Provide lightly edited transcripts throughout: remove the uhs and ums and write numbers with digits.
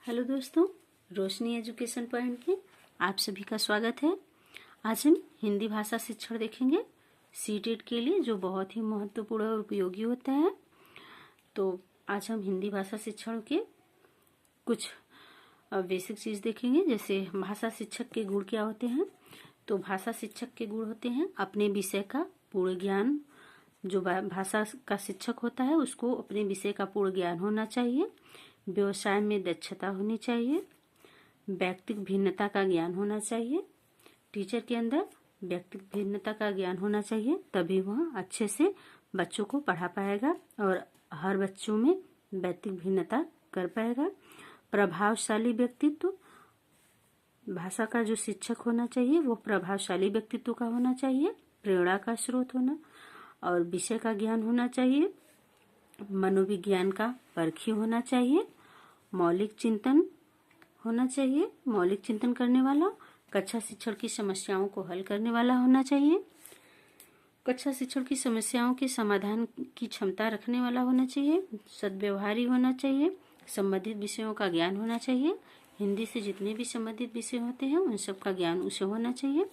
Hello दोस्तों, रोशनी education point में आप सभी का स्वागत है। आज हम हिंदी भाषा शिक्षण देखेंगे सीटेट के लिए, जो बहुत ही महत्वपूर्ण और उपयोगी होता है। तो आज हम हिंदी भाषा शिक्षण के कुछ बेसिक चीज़ देखेंगे, जैसे भाषा शिक्षक के गुण क्या होते हैं। तो भाषा शिक्षक के गुण होते हैं अपने विषय का पूर्ण ज्ञान। जो भाषा का शिक्षक होता है उसको अपने विषय का पूर्ण ज्ञान होना चाहिए, व्यवसाय में दक्षता होनी चाहिए, व्यक्तिगत भिन्नता का ज्ञान होना चाहिए। टीचर के अंदर व्यक्तिगत भिन्नता का ज्ञान होना चाहिए, तभी वह अच्छे से बच्चों को पढ़ा पाएगा और हर बच्चों में व्यक्तिगत भिन्नता कर पाएगा। प्रभावशाली व्यक्तित्व, भाषा का जो शिक्षक होना चाहिए वो प्रभावशाली व्यक्तित्व का होना चाहिए, प्रेरणा का स्रोत होना और विषय का ज्ञान होना चाहिए, मनोविज्ञान का परखी होना चाहिए, मौलिक चिंतन होना चाहिए, मौलिक चिंतन करने वाला, कक्षा शिक्षण की समस्याओं को हल करने वाला होना चाहिए, कक्षा शिक्षण की समस्याओं के समाधान की क्षमता रखने वाला होना चाहिए, सद्व्यवहारी होना चाहिए, संबंधित विषयों का ज्ञान होना चाहिए, हिंदी से जितने भी संबंधित विषय होते हैं उन सब का ज्ञान उसे होना चाहिए,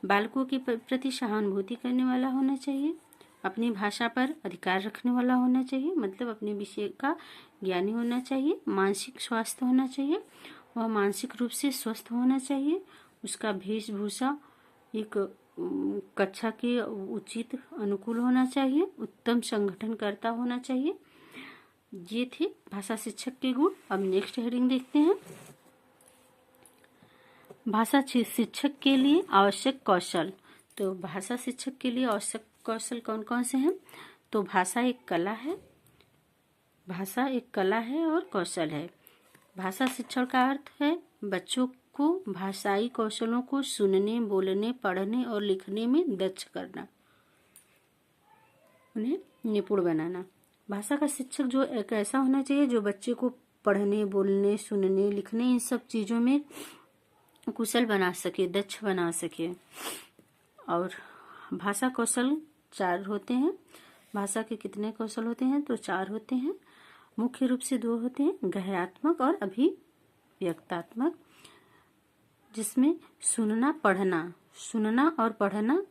बालकों के प्रति सहानुभूति करने वाला होना चाहिए, अपनी भाषा पर अधिकार रखने वाला होना चाहिए, मतलब अपने विषय का ज्ञानी होना चाहिए, मानसिक स्वास्थ्य होना चाहिए, वह मानसिक रूप से स्वस्थ होना चाहिए, उसका वेशभूषा एक कक्षा के उचित अनुकूल होना चाहिए, उत्तम संगठनकर्ता होना चाहिए। ये थे भाषा शिक्षक के गुण। अब नेक्स्ट हेडिंग देखते हैं, भाषा शिक्षक के लिए आवश्यक कौशल। तो भाषा शिक्षक के लिए आवश्यक कौशल कौन कौन से हैं। तो भाषा एक कला है, भाषा एक कला है और कौशल है। भाषा शिक्षण का अर्थ है बच्चों को भाषाई कौशलों को सुनने, बोलने, पढ़ने और लिखने में दक्ष करना, उन्हें निपुण बनाना। भाषा का शिक्षक जो एक ऐसा होना चाहिए जो बच्चे को पढ़ने, बोलने, सुनने, लिखने, इन सब चीज़ों में कुशल बना सके, दक्ष बना सके। और भाषा कौशल 4 होते हैं। भाषा के कितने कौशल होते हैं? तो 4 होते हैं। मुख्य रूप से 2 होते हैं, ग्रहणात्मक और अभिव्यक्तात्मक, जिसमें सुनना और पढ़ना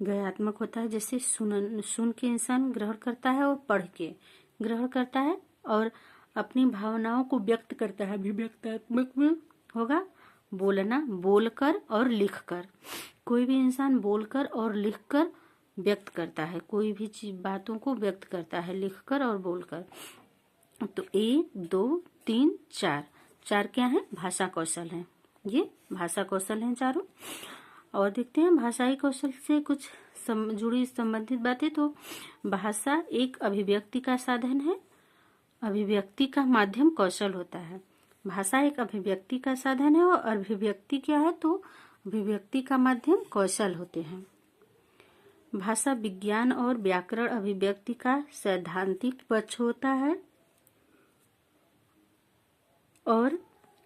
ग्रहणात्मक होता है। जैसे सुन के इंसान ग्रहण करता है और पढ़ के ग्रहण करता है और अपनी भावनाओं को व्यक्त करता है। अभिव्यक्तात्मक में होगा बोलना, बोलकर और लिखकर। कोई भी इंसान बोलकर और लिखकर व्यक्त करता है, कोई भी चीज बातों को व्यक्त करता है लिखकर और बोलकर। तो 1, 2, 3, 4 क्या है? भाषा कौशल है। ये भाषा कौशल हैं चारों। और देखते हैं भाषाई कौशल से कुछ जुड़ी संबंधित बातें। तो भाषा एक अभिव्यक्ति का साधन है, अभिव्यक्ति का माध्यम कौशल होता है। भाषा एक अभिव्यक्ति का साधन है और अभिव्यक्ति क्या है? तो अभिव्यक्ति का माध्यम कौशल होते हैं। भाषा विज्ञान और व्याकरण अभिव्यक्ति का सैद्धांतिक पक्ष होता है और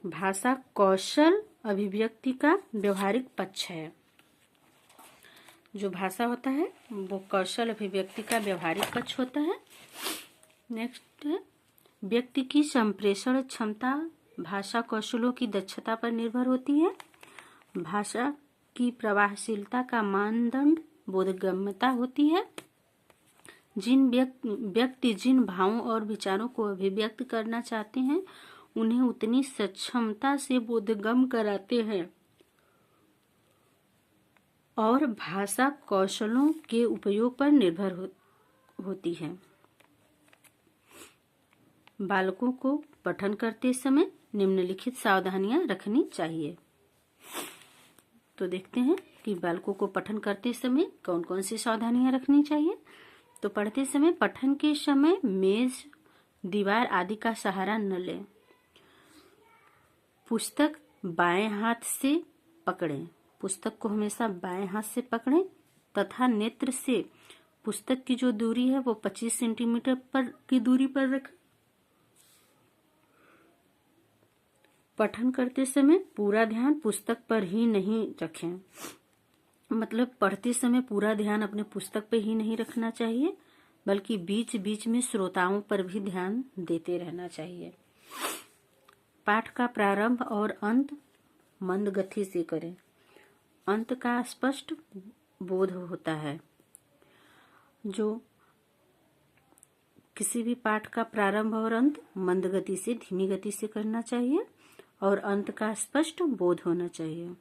भाषा कौशल अभिव्यक्ति का व्यवहारिक पक्ष है। जो भाषा होता है वो कौशल अभिव्यक्ति का व्यवहारिक पक्ष होता है। नेक्स्ट है, व्यक्ति की संप्रेषण क्षमता भाषा कौशलों की दक्षता पर निर्भर होती है। भाषा की प्रवाहशीलता का मानदंड बोधगम्यता होती है। जिन व्यक्ति जिन भावों और विचारों को अभिव्यक्त करना चाहते हैं उन्हें उतनी सक्षमता से बोधगम्य कराते हैं और भाषा कौशलों के उपयोग पर निर्भर होती है। बालकों को पठन करते समय निम्नलिखित सावधानियां रखनी चाहिए। तो देखते हैं कि बालकों को पठन करते समय कौन कौन सी सावधानियां रखनी चाहिए। तो पढ़ते समय पठन के समय मेज, दीवार आदि का सहारा न लें। पुस्तक बाएं हाथ से पकड़ें, पुस्तक को हमेशा बाएं हाथ से पकड़ें तथा नेत्र से पुस्तक की जो दूरी है वो 25 सेंटीमीटर की दूरी पर रखें। पठन करते समय पूरा ध्यान पुस्तक पर ही नहीं रखें, मतलब पढ़ते समय पूरा ध्यान अपने पुस्तक पे ही नहीं रखना चाहिए, बल्कि बीच बीच में श्रोताओं पर भी ध्यान देते रहना चाहिए। पाठ का प्रारंभ और अंत मंद गति से करें। अंत का स्पष्ट बोध होता है। जो किसी भी पाठ का प्रारंभ और अंत मंद गति से, धीमी गति से करना चाहिए और अंत का स्पष्ट बोध होना चाहिए।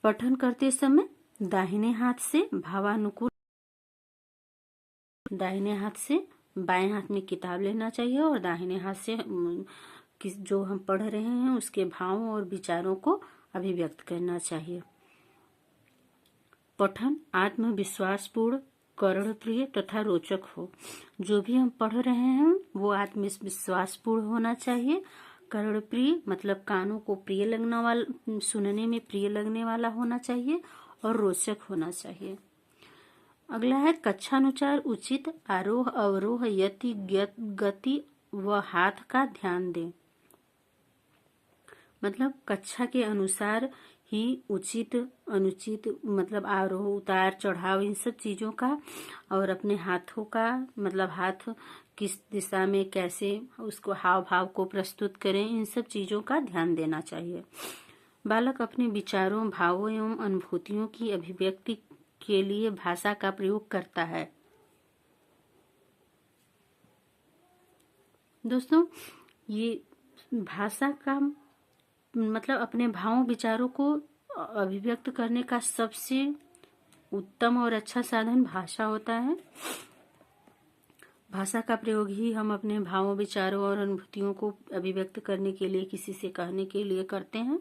पठन करते समय दाहिने हाथ से भावानुकूल, दाहिने हाथ से बाएं हाथ में किताब लेना चाहिए और दाहिने हाथ से जो हम पढ़ रहे हैं उसके भावों और विचारों को अभिव्यक्त करना चाहिए। पठन आत्मविश्वासपूर्ण, कर्णप्रिय तथा रोचक हो। जो भी हम पढ़ रहे हैं वो आत्मविश्वासपूर्ण होना चाहिए। कर्णप्रिय मतलब कानों को प्रिय लगने वाला, सुनने में प्रिय लगने वाला होना चाहिए और रोचक होना चाहिए। अगला है कक्षानुसार उचित आरोह अवरोह यति गति व हाथ का ध्यान दें। मतलब कक्षा के अनुसार ही उचित अनुचित मतलब आरोह उतार चढ़ाव इन सब चीजों का, और अपने हाथों का मतलब हाथ किस दिशा में कैसे उसको हाव भाव को प्रस्तुत करें, इन सब चीजों का ध्यान देना चाहिए। बालक अपने विचारों, भावों एवं अनुभूतियों की अभिव्यक्ति के लिए भाषा का प्रयोग करता है। दोस्तों, ये भाषा का मतलब अपने भावों विचारों को अभिव्यक्त करने का सबसे उत्तम और अच्छा साधन भाषा होता है। भाषा का प्रयोग ही हम अपने भावों विचारों और अनुभूतियों को अभिव्यक्त करने के लिए, किसी से कहने के लिए करते हैं।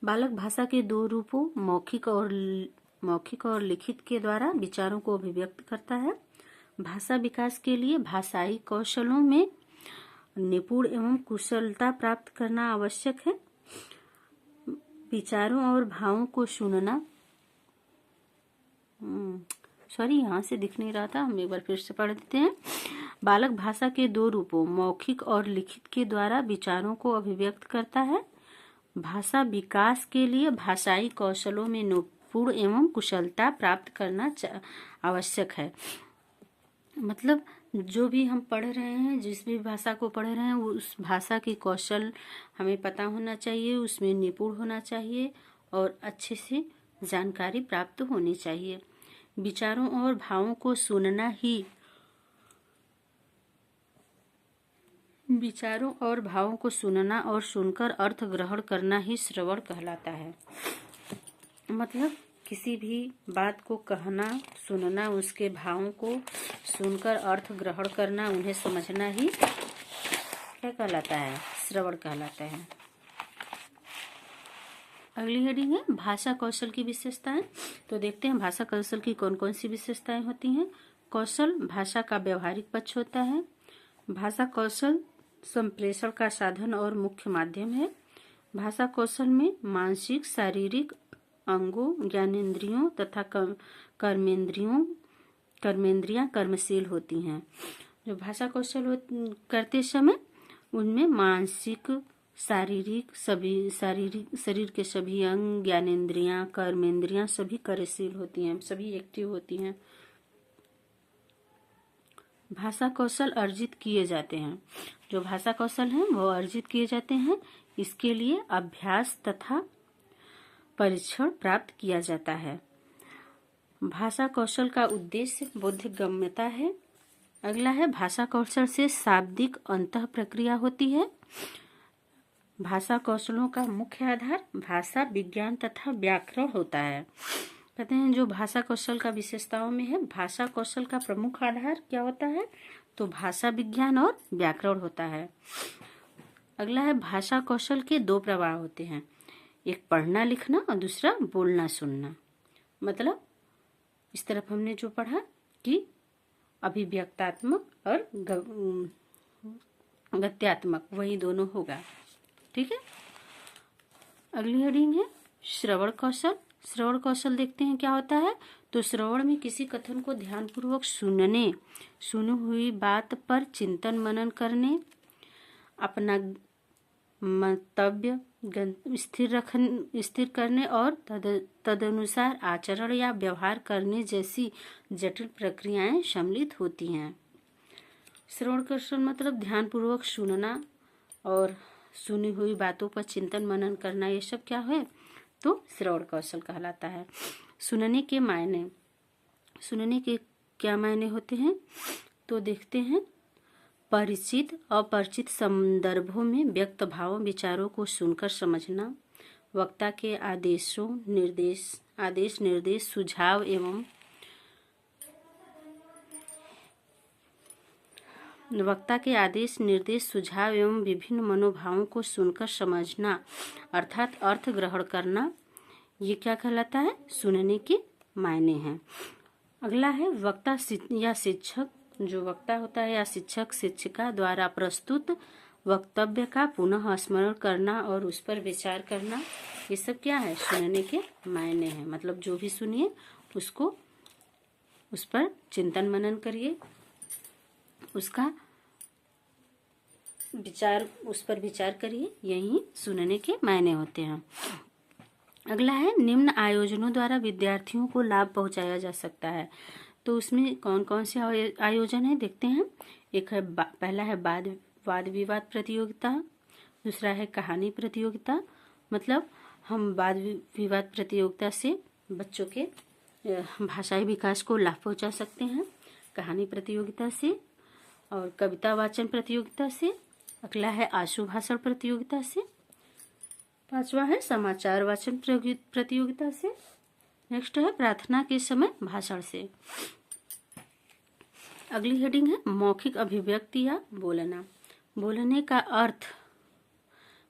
बालक भाषा के दो रूपों मौखिक और लिखित के द्वारा विचारों को अभिव्यक्त करता है। भाषा विकास के लिए भाषाई कौशलों में निपुण एवं कुशलता प्राप्त करना आवश्यक है। विचारों और भावों को सुनना, यहाँ से दिख नहीं रहा था, हम एक बार फिर से पढ़ देते हैं। बालक भाषा के दो रूपों मौखिक और लिखित के द्वारा विचारों को अभिव्यक्त करता है। भाषा विकास के लिए भाषाई कौशलों में निपुण एवं कुशलता प्राप्त करना आवश्यक है। मतलब जो भी हम पढ़ रहे हैं, जिस भी भाषा को पढ़ रहे हैं, उस भाषा की कौशल हमें पता होना चाहिए, उसमें निपुण होना चाहिए और अच्छे से जानकारी प्राप्त होनी चाहिए। विचारों और भावों को सुनना ही, विचारों और भावों को सुनना और सुनकर अर्थ ग्रहण करना ही श्रवण कहलाता है। मतलब किसी भी बात को कहना, सुनना, उसके भावों को सुनकर अर्थ ग्रहण करना, उन्हें समझना ही क्या कहलाता है? श्रवण कहलाता है। अगली हेडिंग है भाषा कौशल की विशेषताएं। तो देखते हैं भाषा कौशल की कौन कौन सी विशेषताएं होती हैं। कौशल भाषा का व्यवहारिक पक्ष होता है। भाषा कौशल संप्रेषण का साधन और मुख्य माध्यम है। भाषा कौशल में मानसिक, शारीरिक अंगों, ज्ञानेंद्रियों तथा कर्मेंद्रियां कर्मशील होती हैं। जो भाषा कौशल करते समय उनमें मानसिक, शारीरिक शरीर के सभी अंग, ज्ञानेंद्रियां, कर्मेंद्रियां सभी कार्यशील होती हैं, सभी एक्टिव होती हैं। भाषा कौशल अर्जित किए जाते हैं। जो भाषा कौशल हैं वो अर्जित किए जाते हैं। इसके लिए अभ्यास तथा परीक्षण प्राप्त किया जाता है। भाषा कौशल का उद्देश्य बोधगम्यता है। अगला है भाषा कौशल से शाब्दिक अंतः प्रक्रिया होती है। भाषा कौशलों का मुख्य आधार भाषा विज्ञान तथा व्याकरण होता है। कहते हैं जो भाषा कौशल का विशेषताओं में है, भाषा कौशल का प्रमुख आधार क्या होता है? तो भाषा विज्ञान और व्याकरण होता है। अगला है भाषा कौशल के दो प्रवाह होते हैं, एक पढ़ना लिखना और दूसरा बोलना सुनना। मतलब इस तरफ हमने जो पढ़ा कि अभिव्यक्तात्मक और गत्यात्मक, वही दोनों होगा। ठीक है। अगली हेडिंग है श्रवण कौशल। श्रवण कौशल देखते हैं क्या होता है। तो श्रवण में किसी कथन को ध्यानपूर्वक सुनने, सुनी हुई बात पर चिंतन मनन करने, अपना मंतव्य स्थिर करने और तदनुसार आचरण या व्यवहार करने जैसी जटिल प्रक्रियाएं सम्मिलित होती हैं। श्रवण कौशल मतलब ध्यानपूर्वक सुनना और सुनी हुई बातों पर चिंतन मनन करना, ये सब क्या है तो श्रवण कौशल कहलाता है। सुनने के मायने, सुनने के क्या मायने होते हैं तो देखते हैं। परिचित अपरिचित संदर्भों में व्यक्त भावों विचारों को सुनकर समझना, वक्ता के आदेश निर्देश सुझाव एवं विभिन्न मनोभावों को सुनकर समझना अर्थात अर्थ ग्रहण करना, ये क्या कहलाता है सुनने के मायने हैं। अगला है वक्ता या शिक्षक, जो वक्ता होता है या शिक्षक शिक्षिका द्वारा प्रस्तुत वक्तव्य का पुनः स्मरण करना और उस पर विचार करना, ये सब क्या है सुनने के मायने हैं। मतलब जो भी सुनिए उसको उस पर चिंतन मनन करिए, उसका उस पर विचार करिए, यही सुनने के मायने होते हैं। अगला है निम्न आयोजनों द्वारा विद्यार्थियों को लाभ पहुंचाया जा सकता है। तो उसमें कौन कौन से आयोजन है देखते हैं। एक है पहला है वाद विवाद प्रतियोगिता, दूसरा है कहानी प्रतियोगिता, मतलब हम वाद विवाद प्रतियोगिता से बच्चों के भाषाई विकास को लाभ पहुंचा सकते हैं, कहानी प्रतियोगिता से और कविता वाचन प्रतियोगिता से। अगला है आशु भाषण प्रतियोगिता से। पांचवा है समाचार वाचन प्रतियोगिता से। नेक्स्ट है प्रार्थना के समय भाषण से। अगली हेडिंग है मौखिक अभिव्यक्ति या बोलना। बोलने का अर्थ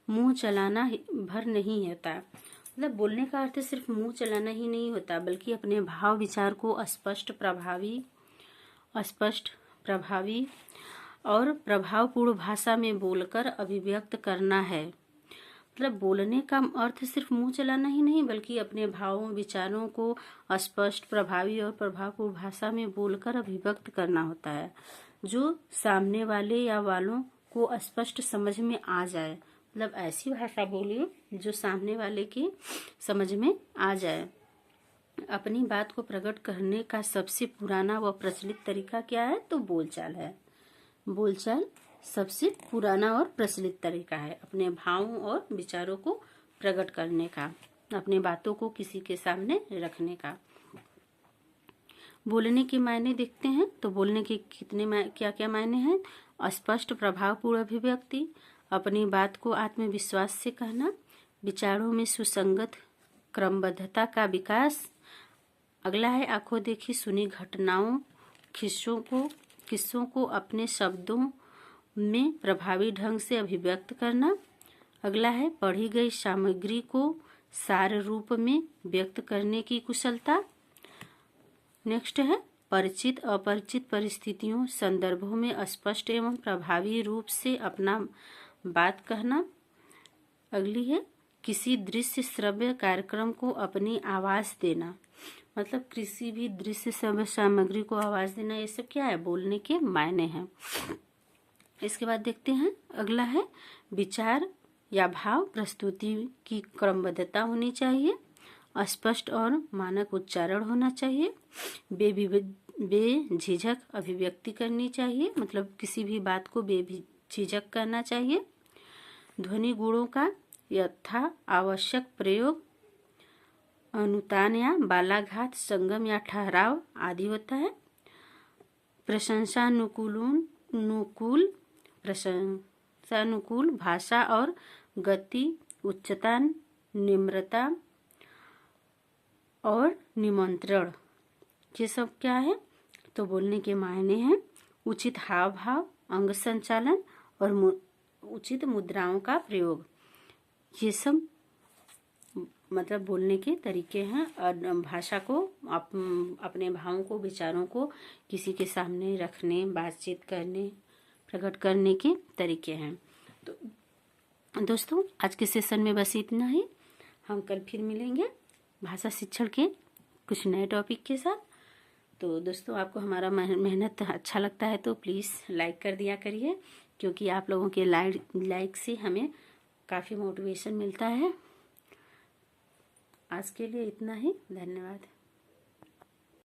मुंह चलाना भर नहीं होता, मतलब बोलने का अर्थ सिर्फ मुंह चलाना ही नहीं होता, बल्कि अपने भाव विचार को स्पष्ट प्रभावी और प्रभावपूर्ण भाषा में बोलकर अभिव्यक्त करना है। मतलब बोलने का अर्थ सिर्फ मुंह चलाना ही नहीं, बल्कि अपने भावों विचारों को स्पष्ट प्रभावी और प्रभावपूर्ण भाषा में बोलकर अभिव्यक्त करना होता है, जो सामने वाले या वालों को स्पष्ट समझ में आ जाए। मतलब ऐसी भाषा बोलिए जो सामने वाले की समझ में आ जाए। अपनी बात को प्रकट करने का सबसे पुराना व प्रचलित तरीका क्या है तो बोलचाल है। बोलचाल सबसे पुराना और प्रचलित तरीका है अपने भावों और विचारों को प्रकट करने का, अपने बातों को किसी के सामने रखने का। बोलने के मायने देखते हैं। तो बोलने के क्या क्या मायने हैं। स्पष्ट प्रभावपूर्ण अभिव्यक्ति, अपनी बात को आत्मविश्वास से कहना, विचारों में सुसंगत क्रमबद्धता का विकास। अगला है आंखों देखी सुनी घटनाओं किस्सों को अपने शब्दों में प्रभावी ढंग से अभिव्यक्त करना। अगला है पढ़ी गई सामग्री को सार रूप में व्यक्त करने की कुशलता। नेक्स्ट है परिचित अपरिचित परिस्थितियों संदर्भों में स्पष्ट एवं प्रभावी रूप से अपना बात कहना। अगली है किसी दृश्य श्रव्य कार्यक्रम को अपनी आवाज देना, मतलब किसी भी दृश्य श्रव्य सामग्री को आवाज देना, ये सब क्या है बोलने के मायने हैं। इसके बाद देखते हैं अगला है विचार या भाव प्रस्तुति की क्रमबद्धता होनी चाहिए, स्पष्ट और मानक उच्चारण होना चाहिए, बेझिझक अभिव्यक्ति करनी चाहिए, मतलब किसी भी बात को बेझिझक करना चाहिए। ध्वनि गुणों का यथा आवश्यक प्रयोग, अनुतान या बालाघात संगम या ठहराव आदि होता है। प्रशंसानुकूल भाषा और गति, उच्चता, निम्रता और निमंत्रण, ये सब क्या है तो बोलने के मायने हैं। उचित हाव भाव, अंग संचालन और उचित मुद्राओं का प्रयोग, ये सब मतलब बोलने के तरीके हैं और भाषा को अपने भावों को विचारों को किसी के सामने रखने, बातचीत करने, प्रकट करने के तरीके हैं। तो दोस्तों आज के सेशन में बस इतना ही। हम कल फिर मिलेंगे भाषा शिक्षण के कुछ नए टॉपिक के साथ। तो दोस्तों आपको हमारा मेहनत अच्छा लगता है तो प्लीज़ लाइक कर दिया करिए, क्योंकि आप लोगों के लाइक से हमें काफ़ी मोटिवेशन मिलता है। आज के लिए इतना ही, धन्यवाद।